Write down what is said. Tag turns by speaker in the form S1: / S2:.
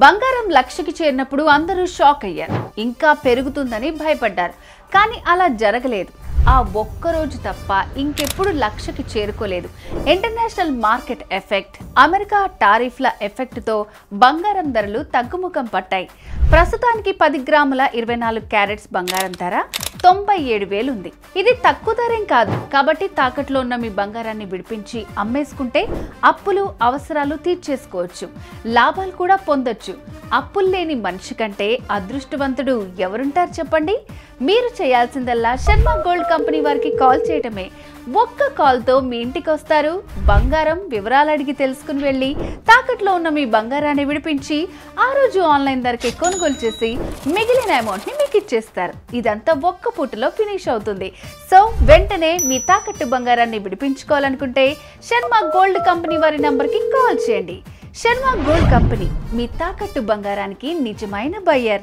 S1: బంగారం లక్షకి చేరినప్పుడు అందరూ షాక్ అయ్యారు. ఇంకా పెరుగుతుందని భయపడ్డారు. కానీ అలా జరగలేదు. ఆ ఒక్కరోజు తప్ప ఇంకెప్పుడు లక్షకి చేరుకోలేదు. ఇంటర్నేషనల్ మార్కెట్ ఎఫెక్ట్, అమెరికా టారిఫ్ల ఎఫెక్ట్తో బంగారం ధరలు తగ్గుముఖం పట్టాయి. ప్రస్తుతానికి 10 గ్రాముల 24 క్యారెట్స్ బంగారం ధర 97,000 ఉంది. ఇది తక్కువ ధరేం కాదు. కాబట్టి తాకట్లో ఉన్న మీ బంగారాన్ని విడిపించి అమ్మేసుకుంటే అప్పులు, అవసరాలు తీర్చేసుకోవచ్చు, లాభాలు కూడా పొందొచ్చు. అప్పులు లేని మనిషి కంటే అదృష్టవంతుడు ఎవరుంటారు చెప్పండి? మీరు చేయాల్సిందల్లా శర్మ గోల్డ్ కంపెనీ వారికి కాల్ చేయటమే. ఒక్క కాల్తో మీ ఇంటికి వస్తారు. బంగారం వివరాలు అడిగి తెలుసుకుని వెళ్ళి తాకట్లో ఉన్న మీ బంగారాన్ని విడిపించి ఆ రోజు ఆన్లైన్ ధరకే కొనుగోలు చేసి మిగిలిన అమౌంట్ని మీకు ఇచ్చేస్తారు. ఇదంతా ఒక్క పూటలో ఫినిష్ అవుతుంది. సో వెంటనే మీ తాకట్టు బంగారాన్ని విడిపించుకోవాలనుకుంటే శర్మ గోల్డ్ కంపెనీ వారి నంబర్కి కాల్ చేయండి. శర్మ గోల్డ్ కంపెనీ మీ తాకట్టు బంగారానికి నిజమైన బయ్యర్.